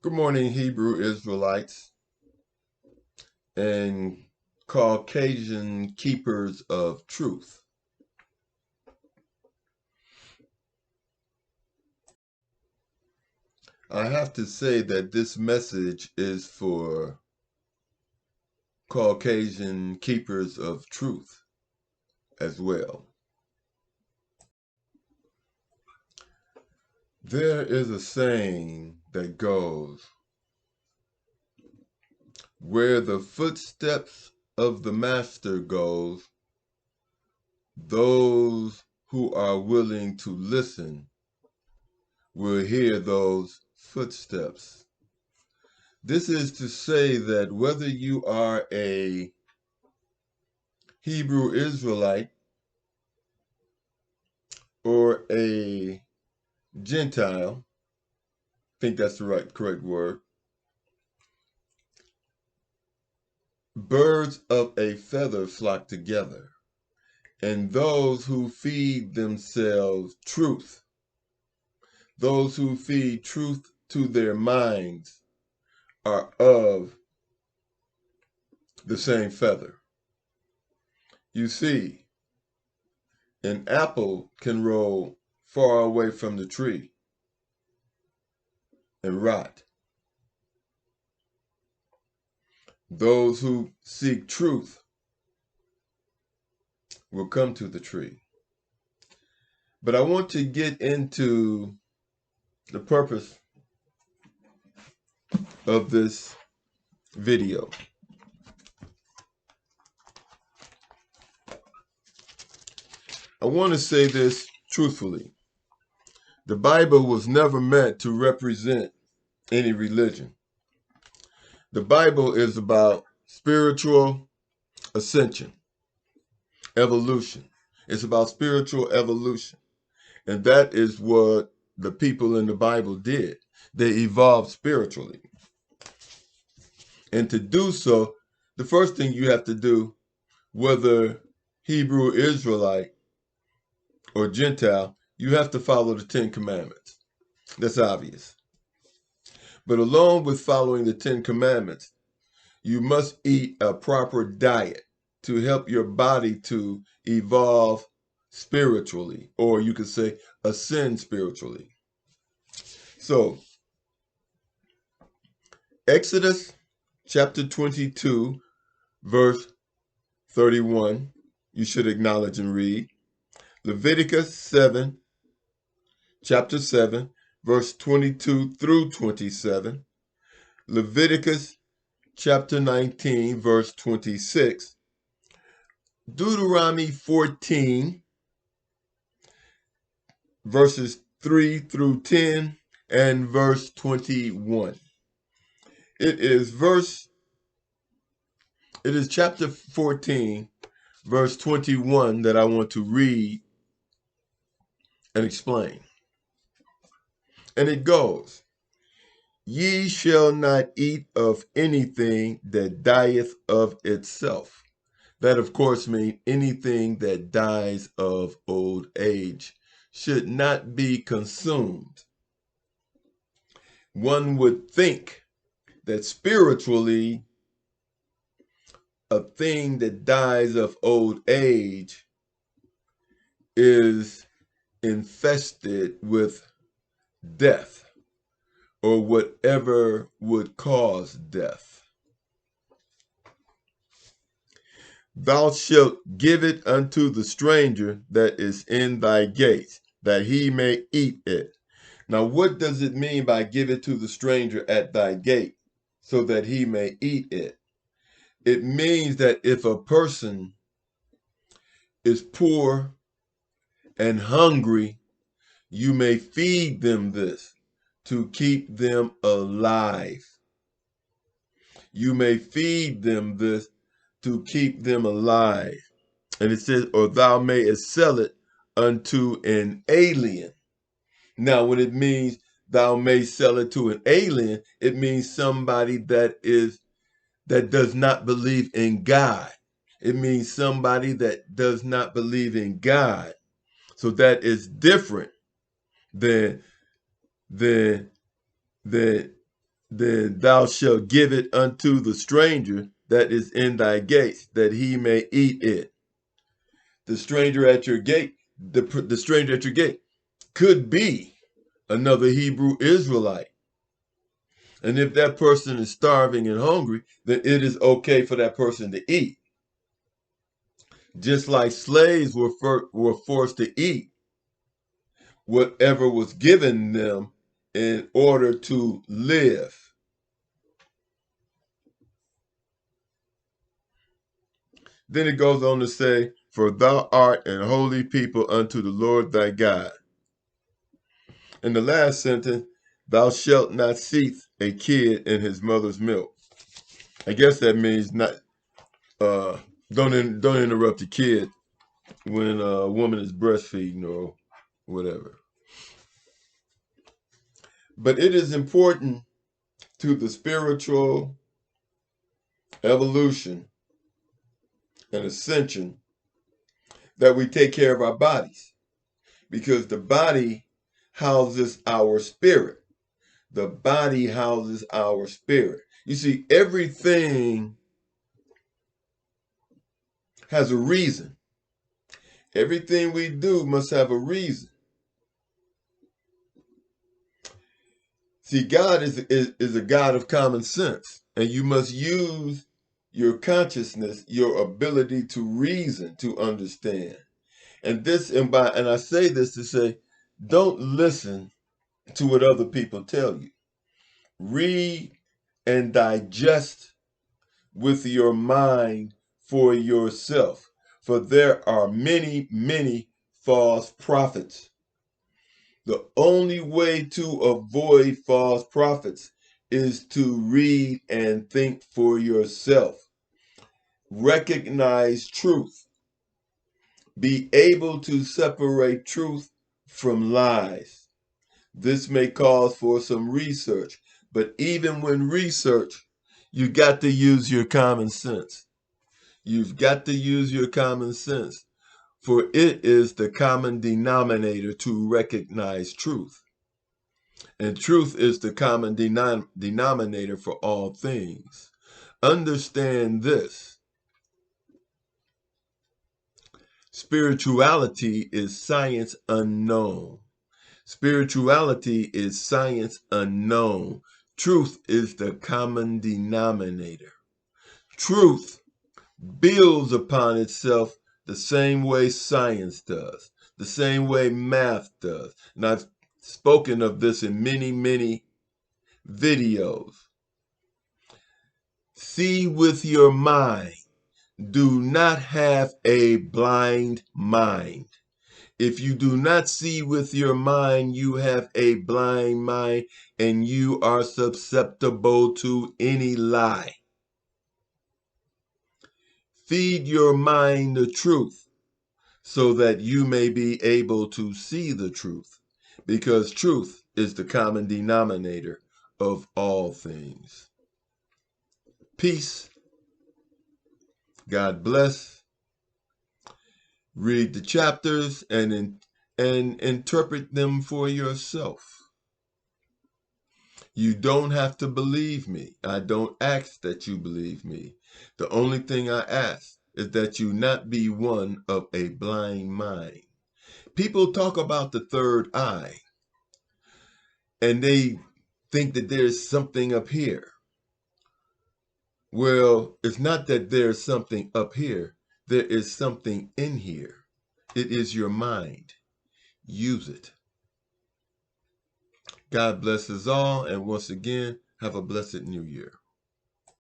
Good morning, Hebrew Israelites and Caucasian keepers of truth. I have to say that this message is for Caucasian keepers of truth as well. There is a saying that goes, where the footsteps of the master goes, those who are willing to listen will hear those footsteps. This is to say that whether you are a Hebrew Israelite or a Gentile, I think that's the correct word, birds of a feather flock together, and those who feed themselves truth, those who feed truth to their minds, are of the same feather. You see, an apple can roll far away from the tree and rot. Those who seek truth will come to the tree. But I want to get into the purpose of this video. I want to say this truthfully. The Bible was never meant to represent any religion. The Bible is about spiritual ascension, evolution. It's about spiritual evolution. And that is what the people in the Bible did. They evolved spiritually. And to do so, the first thing you have to do, whether Hebrew Israelite or Gentile, you have to follow the Ten Commandments. That's obvious. But along with following the Ten Commandments, you must eat a proper diet to help your body to evolve spiritually, or you could say ascend spiritually. So, Exodus chapter 22, verse 31, you should acknowledge and read. Leviticus chapter 7, verse 22 through 27. Leviticus chapter 19, verse 26. Deuteronomy 14, verses 3 through 10, and verse 21. It is chapter 14, verse 21 that I want to read and explain. And it goes, ye shall not eat of anything that dieth of itself. That, of course, means anything that dies of old age should not be consumed. One would think that spiritually, a thing that dies of old age is infested with death or whatever would cause death. Thou shalt give it unto the stranger that is in thy gates, that he may eat it. Now, what does it mean by give it to the stranger at thy gate, so that he may eat it? It means that if a person is poor and hungry, you may feed them this to keep them alive. You may feed them this to keep them alive. And it says, or thou mayest sell it unto an alien. Now, when it means thou may sell it to an alien, it means somebody that does not believe in God. It means somebody that does not believe in God. So that is different than then thou shalt give it unto the stranger that is in thy gates, that he may eat it. The stranger at your gate, the stranger at your gate could be another Hebrew Israelite. And if that person is starving and hungry, then it is okay for that person to eat. Just like slaves were forced to eat whatever was given them in order to live. Then it goes on to say, for thou art an holy people unto the Lord thy God. In the last sentence, thou shalt not seethe a kid in his mother's milk. I guess that means not. Don't interrupt the kid when a woman is breastfeeding or whatever. But it is important to the spiritual evolution and ascension that we take care of our bodies, because the body houses our spirit. The body houses our spirit. You see, everything has a reason. Everything we do must have a reason. See, God is a God of common sense, and you must use your consciousness, your ability to reason, to understand. And I say this to say, don't listen to what other people tell you. Read and digest with your mind for yourself. For there are many, many false prophets. The only way to avoid false prophets is to read and think for yourself. Recognize truth. Be able to separate truth from lies. This may cause for some research, but even when research, you got to use your common sense. You've got to use your common sense, for it is the common denominator to recognize truth. And truth is the common denominator for all things. Understand this. Spirituality is science unknown. Spirituality is science unknown. Truth is the common denominator. Truth builds upon itself the same way science does, the same way math does. And I've spoken of this in many, many videos. See with your mind. Do not have a blind mind. If you do not see with your mind, you have a blind mind, and you are susceptible to any lie. Feed your mind the truth so that you may be able to see the truth, because truth is the common denominator of all things. Peace. God bless. Read the chapters and interpret them for yourself. You don't have to believe me. I don't ask that you believe me. The only thing I ask is that you not be one of a blind mind. People talk about the third eye, and they think that there's something up here. Well, it's not that there's something up here. There is something in here. It is your mind. Use it. God bless us all, and once again, have a blessed new year.